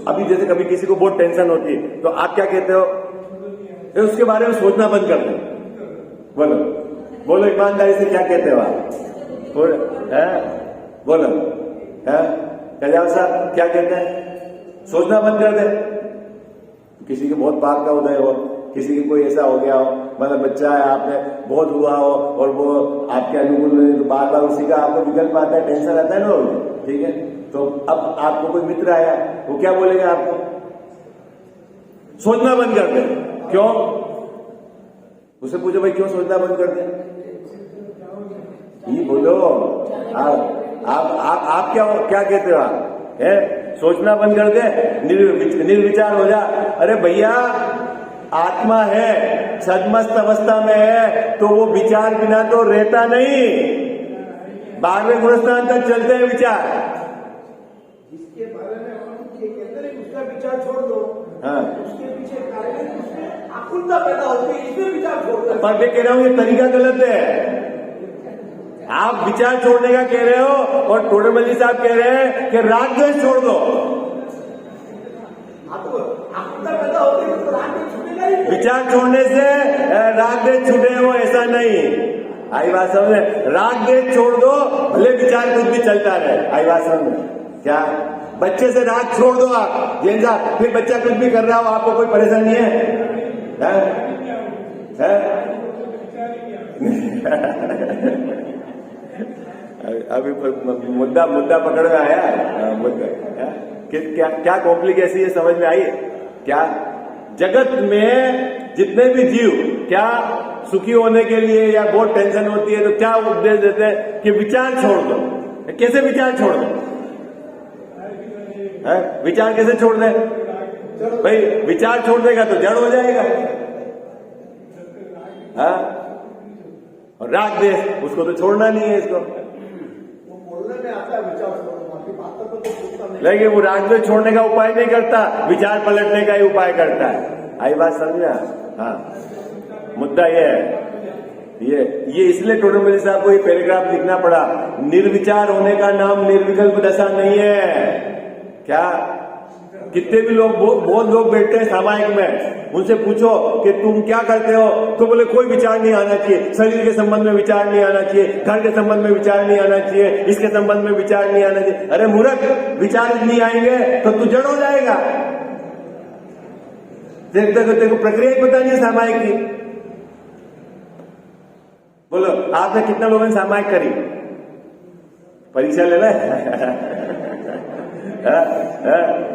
अभी जैसे कभी किसी को बहुत टेंशन होती है तो आप क्या कहते हो, उसके बारे में सोचना बंद कर दो। बोलो बोलो ईमानदारी से क्या कहते हो आप, बोलो है कजाव साहब क्या कहते हैं, सोचना बंद कर दे, किसी के बहुत पाप का उदय हो, किसी के कोई ऐसा हो गया हो, मतलब बच्चा है आपने बहुत हुआ हो और वो आपके अनुकूल नहीं, तो बार बार उसी का आपको विकल्प आता है, टेंशन आता है ना, ठीक है। तो अब आपको कोई मित्र आया, वो क्या बोलेगा आपको? सोचना बंद कर दे। क्यों? उससे पूछो भाई क्यों सोचना बंद कर दे? ये बोलो आप क्या कहते हो? आप है सोचना बंद कर दे, निर्विचार हो जा। अरे भैया आत्मा है, सदमस्त अवस्था में है, तो वो विचार बिना तो रहता नहीं। 12वें गुणस्थान तक चलते हैं विचार। इसके बारे में हम ये कहते हैं उसका विचार छोड़ दो। हाँ, उसके पीछे कारण उसमें आकुलता पैदा होती है, इसमें विचार छोड़ दो। पर मैं कह रहा हूं ये तरीका गलत है। आप विचार छोड़ने का कह रहे हो और टोडरमल साहब कह रहे हैं कि राग द्वेष छोड़ दो। आकुलता पैदा होती है तो राग द्वेष छूटेगा ही नहीं। विचार छोड़ने से राग द्वेष छूटे वो, ऐसा नहीं। आई बात समझ में? राग द्वेष छोड़ दो, भले विचार कुछ भी चलता रहे। आई बात समझ में? क्या बच्चे से राग छोड़ दो आप, जैन साहब, फिर बच्चा कुछ भी कर रहा हो, आपको कोई परेशानी है? अभी मुद्दा पकड़ में आया। मुद्दा क्या कॉम्प्लिकेशन है समझ में आई? क्या जगत में जितने भी जीव क्या सुखी होने के लिए या बहुत टेंशन होती है तो क्या उपदेश देते हैं कि विचार छोड़ दो। कैसे विचार छोड़ दो? विचार कैसे छोड़ दे भाई? विचार छोड़ देगा तो जड़ हो जाएगा। हाँ, और राग दे उसको तो छोड़ना नहीं है। इसको वो बोलने में आता है विचार छोड़ो, बाकी बातों को तो छूटता नहीं। लेकिन वो राग द्वेष छोड़ने का उपाय नहीं करता, विचार पलटने का ही उपाय करता है। आई बात समझा? हाँ, मुद्दा ये है। ये इसलिए टोडरमल साहब को ये पैराग्राफ लिखना पड़ा। निर्विचार होने का नाम निर्विकल्प दशा नहीं है। क्या कितने भी लोग, बहुत लोग बैठते हैं सामायिक में, उनसे पूछो कि तुम क्या करते हो, तो बोले कोई विचार नहीं आना चाहिए, शरीर के संबंध में विचार नहीं आना चाहिए, घर के संबंध में विचार नहीं आना चाहिए, इसके संबंध में विचार नहीं आना चाहिए। अरे मूर्ख, विचार नहीं आएंगे तो तू जड़ हो जाएगा। देखो प्रक्रिया ही पता नहीं सामायिक की। बोलो आपने कितना लोगों ने सामायिक करी? परीक्षा ले ले।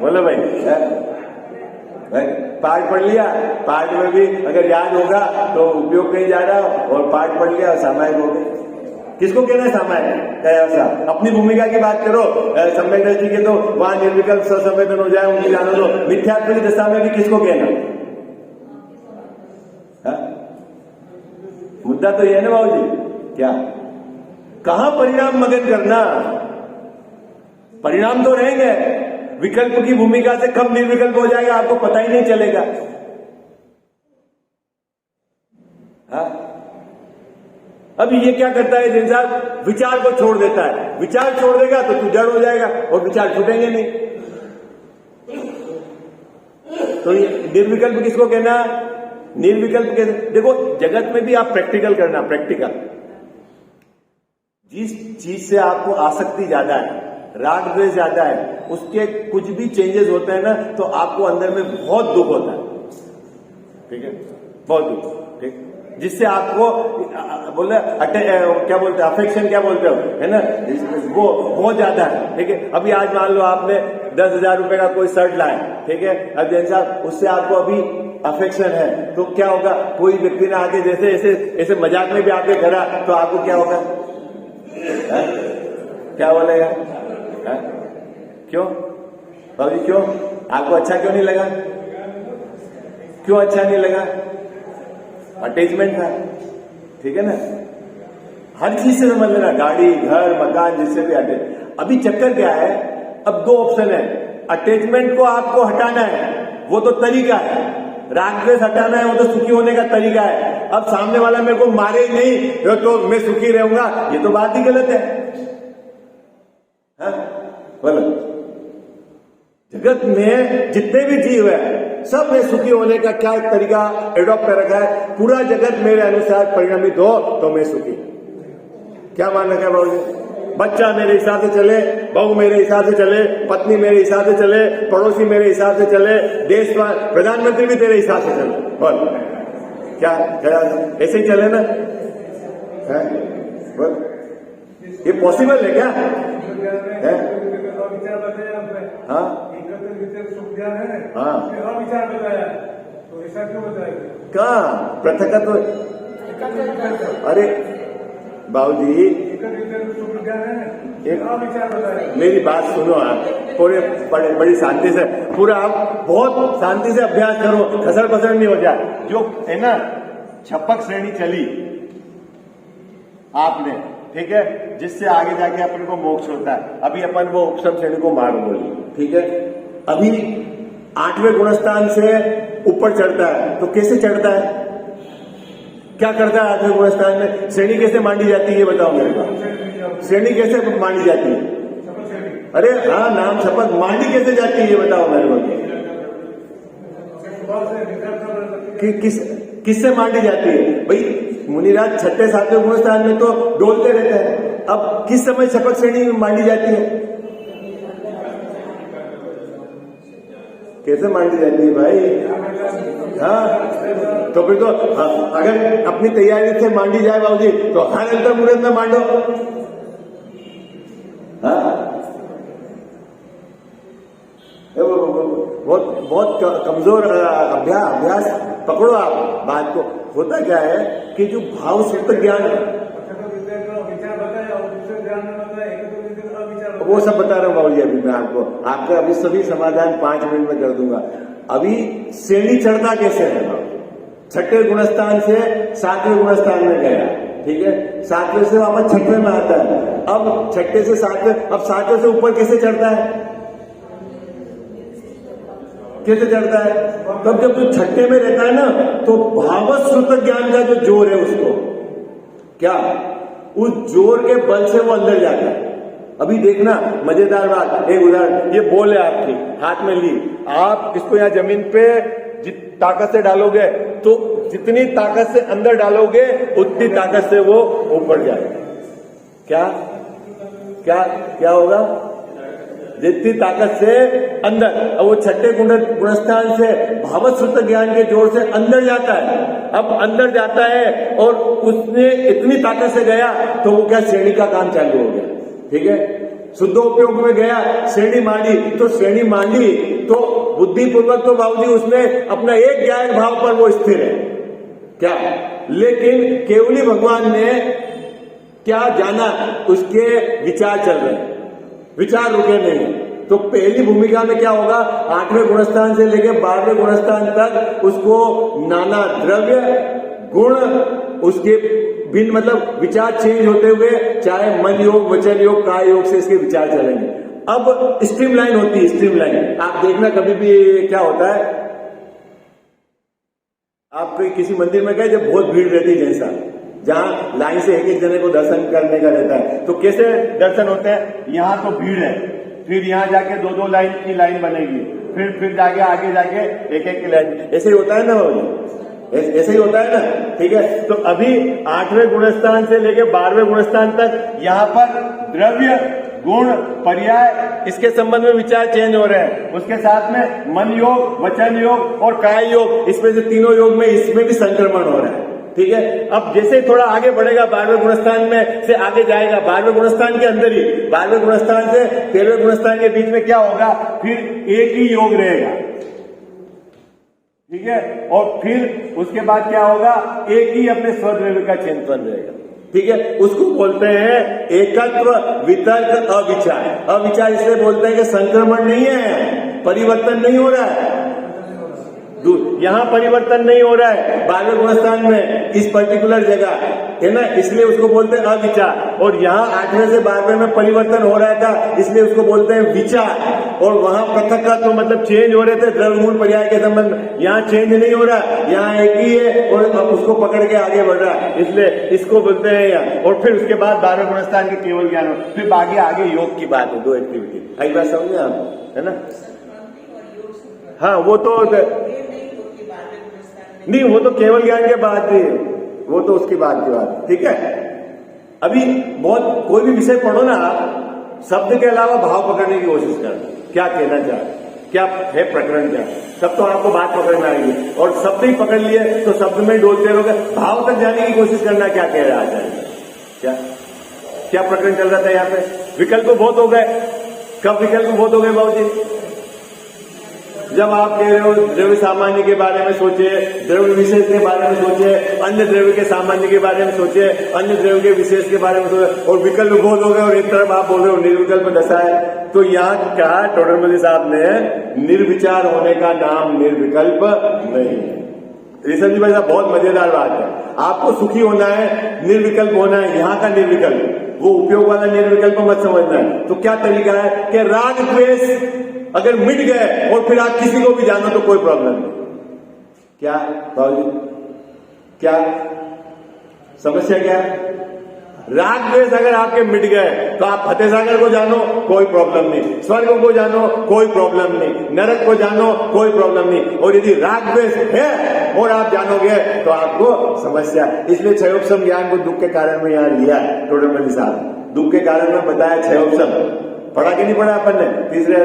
बोलो भाई, पाठ पढ़ लिया, पाठ में भी अगर याद होगा तो उपयोग कहीं जा रहा हो, और पाठ पढ़ लिया सामायिक हो गए। किसको कहना है सामायिक? ऐसा अपनी भूमिका की बात करो। सम्यक दृष्टि के तो वहां निर्विकल्प ससंवेदन हो जाए, उनकी जानो दो। मिथ्यात्व की दशा में भी किसको कहना? मुद्दा तो यह है ना बाबूजी। क्या कहां परिणाम मगन करना? परिणाम तो रहेंगे, विकल्प की भूमिका से कब निर्विकल्प हो जाएगा आपको पता ही नहीं चलेगा। हाँ? अब ये क्या करता है जैन साहब? विचार को छोड़ देता है। विचार छोड़ देगा तो तू जड़ हो जाएगा और विचार छूटेंगे नहीं। तो ये निर्विकल्प किसको कहना? निर्विकल्प के देखो जगत में भी आप प्रैक्टिकल करना, प्रैक्टिकल। जिस चीज से आपको आसक्ति ज्यादा है, राग द्वेष ज्यादा है, उसके कुछ भी चेंजेस होते हैं ना तो आपको अंदर में बहुत दुख होता है। ठीक है, बहुत दुख। ठीक, जिससे आपको बोले क्या बोलते हैं, अफेक्शन क्या बोलते हो, है ना, वो बहुत ज्यादा है। ठीक है, अभी आज मान लो आपने 10,000 रुपए का कोई शर्ट लाया, ठीक है, अब जैन साहब उससे आपको अभी अफेक्शन है तो क्या होगा? कोई व्यक्ति ने आके जैसे ऐसे मजाक में भी आके करा तो आपको क्या होगा? क्या बोलेगा? क्यों बाबूजी, क्यों आपको अच्छा क्यों नहीं लगा? क्यों अच्छा नहीं लगा? अटैचमेंट था। ठीक है ना, हर चीज से समझ लेना, गाड़ी, घर, मकान, जिससे भी अटैच। अभी चक्कर क्या है? अब दो ऑप्शन है। अटैचमेंट को आपको हटाना है, वो तो तरीका है। राग द्वेष हटाना है, वो तो सुखी होने का तरीका है। अब सामने वाला मेरे को मारे ही नहीं तो मैं सुखी रहूंगा, ये तो बात ही गलत है। बोलो, जगत में जितने भी जीव है सब में सुखी होने का क्या तरीका एडॉप्ट कर रखा है? पूरा जगत मेरे अनुसार परिणमित हो तो मैं सुखी। क्या मान रखा है बाबूजी? बच्चा मेरे हिसाब से चले, बहू मेरे हिसाब से चले, पत्नी मेरे हिसाब से चले, पड़ोसी मेरे हिसाब से चले, देश का प्रधानमंत्री भी तेरे हिसाब से चले। बोल क्या ऐसे ही चले ना? है? बोल ये पॉसिबल है क्या? है? हाँ हाँ तो ऐसा क्यों बताया? कहाँ पृथकत्व? अरे बाबूजी एक मेरी बात सुनो, आप थोड़े बड़ी शांति से पूरा आप बहुत शांति से अभ्यास करो, खसर पसर नहीं हो जाए। जो है ना छपक श्रेणी चली आपने, ठीक है, जिससे आगे जाके अपन को मोक्ष होता है। अभी अपन वो उपशम श्रेणी को मार्ग बोली, ठीक है। अभी 8वें गुणस्थान से ऊपर चढ़ता है, तो कैसे चढ़ता है, क्या करता है 8वें गुणस्थान में? श्रेणी कैसे मांडी जाती है ये बताओ मेरे को। श्रेणी कैसे मांडी जाती है? अरे हाँ, नाम शपथ मांडी कैसे जाती है ये बताओ मेरे को। किससे मांडी जाती है भाई? मुनिराज 6ठे 7वें गुणस्थान में तो डोलते रहते हैं। अब किस समय शपथ श्रेणी में मांडी जाती है? कैसे मांडी जाती है भाई? हाँ, तो फिर तो अगर अपनी तैयारी से मांडी जाए बाबूजी, तो हर अंतर मुहूर्त में मांडो। हाँ, बहुत कमजोर अभ्यास पकड़ो आप बात को। होता क्या है कि जो भाव सूत्र ज्ञान, वो सब बता रहा हूँ बाबूजी। अभी मैं आपका अभी सभी समाधान 5 मिनट में कर दूंगा। अभी श्रेणी चढ़ता कैसे है? 6ठे गुणस्थान से 7वें गुणस्थान में गया, ठीक है, 7वें से वापस 6ठे में आता है। अब 6ठे से 7वें, अब 7वें से ऊपर कैसे चढ़ता है? कैसे चढ़ता है? तब जब तू 6ठे में रहता है ना, तो भावश्रुत ज्ञान का जो जोर है उसको क्या, उस जोर के बल से वो अंदर जाता है। अभी देखना मजेदार बात, एक उदाहरण, ये बॉल है आपकी हाथ में ली, आप इसको यहाँ जमीन पे ताकत से डालोगे, तो जितनी ताकत से अंदर डालोगे उतनी ताकत से वो ऊपर जाएगा। क्या क्या क्या होगा? जितनी ताकत से अंदर, अब वो 6ठे गुणस्थान से भावश्रुत ज्ञान के जोर से अंदर जाता है। अब अंदर जाता है और उसने इतनी ताकत से गया, तो वो क्या श्रेणी का काम चालू हो गया, ठीक है। शुद्ध उपयोग में गया, श्रेणी मांडी, तो श्रेणी मांडी तो बुद्धिपूर्वक तो बाबूजी उसमें अपना एक ज्ञान भाव पर वो स्थिर है क्या। लेकिन केवली भगवान ने क्या जाना, उसके विचार चल रहे हैं, विचार रुके नहीं। तो पहली भूमिका में क्या होगा, 8वें गुणस्थान से लेकर 12वें गुणस्थान तक उसको नाना द्रव्य गुण, उसके भिन्न मतलब विचार चेंज होते हुए, चाहे मन योग, वचन योग, काय योग से इसके विचार चलेंगे। अब स्ट्रीमलाइन होती है, स्ट्रीमलाइन। आप देखना कभी भी क्या होता है, आप किसी मंदिर में गए जब बहुत भीड़ रहती है, जैसा जहां लाइन से एक जने को दर्शन करने का रहता है, तो कैसे दर्शन होते हैं? यहाँ तो भीड़ है, फिर यहाँ जाके 2-2 लाइन की लाइन बनेगी, फिर जाके आगे जाके एक की लाइन, ऐसे ही होता है ना, ऐसे ही होता है ना, ठीक है। तो अभी 8वें गुणस्थान से लेकर 12वें गुणस्थान तक यहाँ पर द्रव्य गुण पर्याय इसके संबंध में विचार चेंज हो रहे हैं। उसके साथ में मन योग, वचन योग और काय योग, इसमें से तीनों योग में इसमें भी संक्रमण हो रहा है, ठीक है। अब जैसे थोड़ा आगे बढ़ेगा, 12वें गुणस्थान में से आगे जाएगा, 12वें गुणस्थान के अंदर ही, 12वें गुणस्थान से 13वें गुणस्थान के बीच में क्या होगा, फिर एक ही योग रहेगा, ठीक है। और फिर उसके बाद क्या होगा, एक ही अपने स्वद्रव्य का चिंतन रहेगा, ठीक है। उसको बोलते हैं एकत्व वितर्क अविचार। अविचार इसलिए बोलते हैं कि संक्रमण नहीं है, परिवर्तन नहीं हो रहा है, यहाँ परिवर्तन नहीं हो रहा है 12वें गुणस्थान में, इस पर्टिकुलर जगह है ना, इसलिए उसको बोलते हैं अविचार। और यहाँ 8वें से 12वें में परिवर्तन हो रहा था, इसलिए उसको बोलते हैं विचार। और वहां पृथक का तो मतलब चेंज हो रहे थे द्रव्य मूल पर्याय के संबंध में, यहाँ चेंज नहीं हो रहा, यहाँ एक ही है और उसको पकड़ के आगे बढ़ रहा है, इसलिए इसको बोलते हैं यहाँ। और फिर उसके बाद 12वें गुणस्थान के केवल ज्ञान, फिर आगे योग की बात है, 2 एक्टिविटी। आई बात समझे आप, है ना? हाँ, वो तो नहीं, वो तो केवल ज्ञान के बाद ही, वो तो उसकी बात की बात, ठीक है। अभी बहुत कोई भी विषय पढ़ो ना, शब्द के अलावा भाव पकड़ने की कोशिश करना, क्या कहना चाह, क्या है प्रकरण, क्या तब तो आपको बात पकड़ में आएगी। और शब्द ही पकड़ लिए तो शब्द में डोलते रहोगे, भाव तक जाने की कोशिश करना, क्या कह रहा है, क्या क्या प्रकरण चल रहा था यहाँ पे। विकल्प बहुत हो गए। कब विकल्प बहुत हो गए बाबूजी? जब आप कह रहे हो द्रव्य सामान्य के बारे में सोचिए, द्रव्य विशेष के बारे में सोचिए, अन्य द्रव्य के सामान्य के बारे में सोचिए, अन्य द्रव्य के विशेष के बारे में सोचिए, और विकल्प बहुत हो गए, और एक तरफ आप बोल रहे हो निर्विकल्प दशा है। तो यहाँ क्या टोडरमल साहब ने, निर्विचार होने का नाम निर्विकल्प नहीं है। ऋषभ जी भाई साहब बहुत मजेदार बात है। आपको सुखी होना है, निर्विकल्प होना है, यहाँ का निर्विकल्प, वो उपयोग वाला निर्विकल्प मत समझना है। तो क्या तरीका है कि राग द्वेष अगर मिट गए और फिर आप किसी को भी जानो तो कोई प्रॉब्लम नहीं। क्या बाबूजी, क्या समस्या, क्या राग द्वेष अगर आपके मिट गए तो आप फतेह सागर को जानो, कोई प्रॉब्लम नहीं, स्वर्ग को जानो, कोई प्रॉब्लम नहीं, नरक को जानो, कोई प्रॉब्लम नहीं। और यदि राग द्वेष है और आप जानोगे तो आपको समस्या। इसलिए क्षयोपशम ज्ञान को दुख के कारण में यहाँ लिया है टोडरमल साहब। दुख के कारण में बताया क्षयोपशम, पढ़ा कि नहीं पढ़ा अपन ने? तीसरे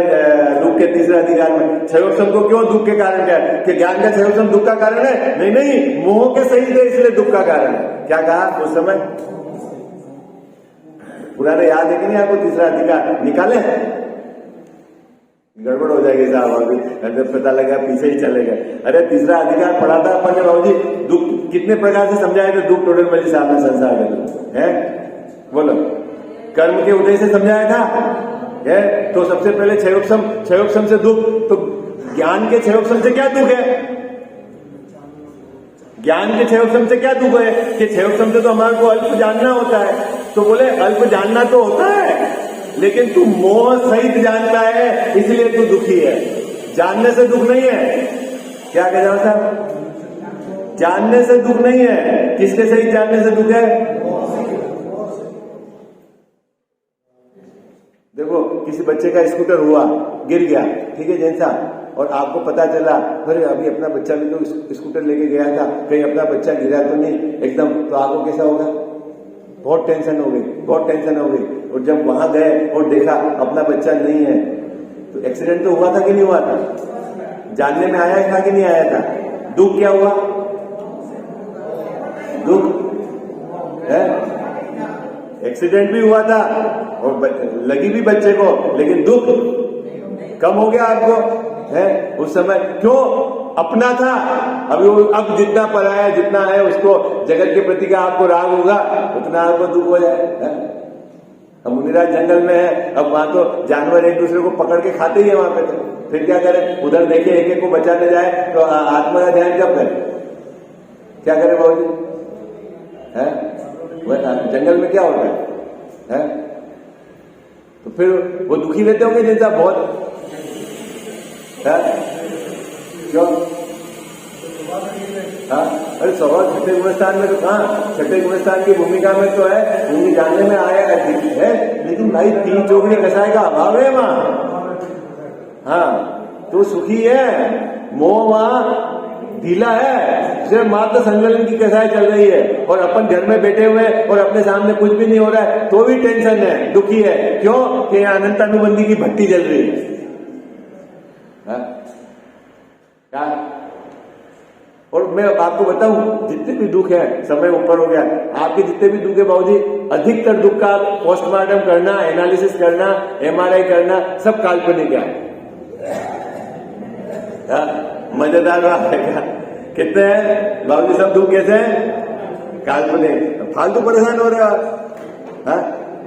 दुख के तीसरे अधिकार में क्षयोपशम को क्यों दुख के कारण क्या है कि ज्ञान का क्षयोपशम दुख का कारण है? नहीं नहीं, मोह के सहित है, इसलिए दुख का कारण है। क्या कहा उस समय? पुराने याद है कि नहीं आपको? तीसरा अधिकार निकाले, गड़बड़ हो जाएगी साहब, अभी पता लगा पीछे ही चले गए। अरे तीसरा अधिकार पढ़ा था अपन ने बाबूजी। दुख कितने प्रकार से समझाए थे दुख टोडरमल साहब ने संसार में, है बोलो? कर्म के उदय से समझाया था है। तो सबसे पहले क्षयोपशम से दुख, तो ज्ञान के क्षयोपशम से क्या दुख है? ज्ञान के क्षयोपशम से क्या दुख है कि क्षयोपशम से तो हमारे को अल्प जानना होता है। तो बोले अल्प जानना तो होता है, लेकिन तू मोह सहित जानता है, इसलिए तू दुखी है। जानने से दुख नहीं है। क्या कह रहा साहब? जानने से दुख नहीं है। किसके सहित जानने से दुख है? देखो, किसी बच्चे का स्कूटर हुआ, गिर गया, ठीक है जैन साहब, और आपको पता चला अरे अभी अपना बच्चा भी तो स्कूटर लेके गया था, कहीं अपना बच्चा गिरा तो नहीं एकदम, तो आपको कैसा होगा? बहुत टेंशन हो गई, बहुत टेंशन हो गई। और जब वहां गए और देखा अपना बच्चा नहीं है, तो एक्सीडेंट तो हुआ था कि नहीं हुआ था? जानने में आया था कि नहीं आया था? दुख क्या हुआ? दुख है, एक्सीडेंट भी हुआ था और लगी भी बच्चे को, लेकिन दुख कम हो गया आपको, है उस समय। क्यों? अपना था। अभी अब जितना पराया जितना है उसको जगत के प्रति का आपको राग होगा, उतना आपको दुख हो जाए। अब मुनिराज जंगल में है, अब वहां तो जानवर एक दूसरे को पकड़ के खाते ही है वहां पे, तो फिर क्या करें? उधर देखे एक एक को बचाने जाए तो आत्मा का ध्यान कब करें? क्या करें बाबूजी? है जंगल में क्या होता है? तो फिर वो दुखी रहते होंगे जिनका बहुत है? क्यों? हाँ, अरे स्वभाव छठे गुणस्थान में तो कहाँ, छठे गुणस्थान की भूमिका में तो है, भूमि जानने में आया है, लेकिन भाई 3 चौकड़े कसाई का अभाव है वहां। हाँ, तो सुखी है, मोह वहां ढीला है, सिर्फ मात्र संगलन की कसाई चल रही है, और अपन घर में बैठे हुए और अपने सामने कुछ भी नहीं हो रहा है तो भी टेंशन है, दुखी है। क्यों? कि यहाँ अनंतानुबंधी की भट्टी जल रही है। क्या? और मैं आपको बताऊं, जितने भी दुख है, समय ऊपर हो गया, आपके जितने भी दुख है बाबूजी, अधिकतर दुख का पोस्टमार्टम करना, एनालिसिस करना, MRI करना, सब काल्पनिक है। मजेदार बात है क्या? कितने हैं बाबूजी सब दुख? कैसे हैं? काल्पनिक। फालतू परेशान हो रहे हो?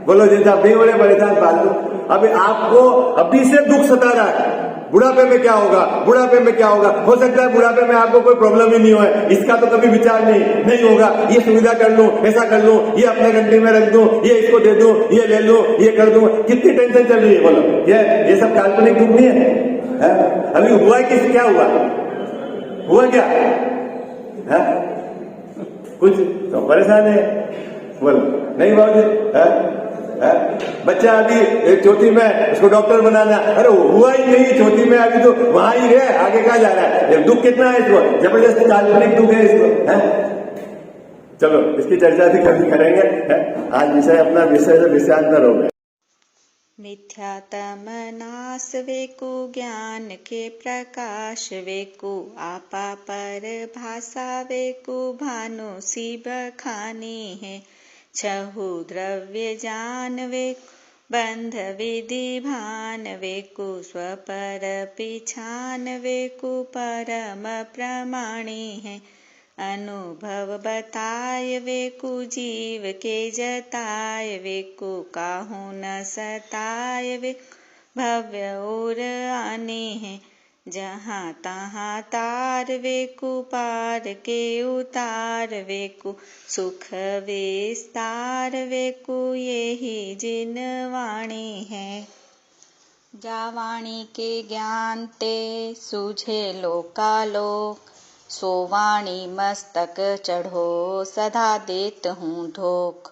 बोलो जिनसे आप नहीं हो रहे परेशान फालतू। अभी आपको अभी से दुख सता रहा है, बुढ़ापे में क्या होगा, बुढ़ापे में क्या होगा? हो सकता है बुढ़ापे में आपको कोई प्रॉब्लम ही नहीं हो, इसका तो कभी विचार नहीं होगा। ये सुविधा कर लूं, ऐसा कर लूं, ये अपने घंटे में रख दूं, ये इसको दे दूं, ये ले लूं, ये कर दूं। कितनी टेंशन चल रही है बोलो? ये सब काल्पनिक दुख नहीं है? अभी हुआ किस, क्या हुआ क्या? कुछ तो परेशान है बोलो? नहीं बाबूजी, बच्चा अभी चौथी में, उसको डॉक्टर बनाना, अरे हुआ ही नहीं चौथी में, अभी तो वहां ही है, आगे कहाँ जा रहा है? दुख कितना है इसको? जबरदस्त काल्पनिक दुख है इसको। चलो इसकी चर्चा भी कभी करेंगे। आज विषय अपना विषय से विषयांतर हो गया। मिथ्यातम नाश वेकु ज्ञान के प्रकाश वेकु आपा पर भाषा वेकु भानु सी बखानी है छहु द्रव्य जान वेकु बंध विधि भान वेकु स्वपर पिछान वेकु परम प्रमाणी है अनुभव बताय वेकु जीव के जताय वेकु काहू न सताय वे भव्य और आने हैं जहाँ तहाँ तार वेकु पार के उतार वेकु सुख विस्तार वेकु यही जिन वाणी है जावाणी के ज्ञान ते सूझे लोकालोक सो वाणी मस्तक चढ़ो सदा देत हूँ धोख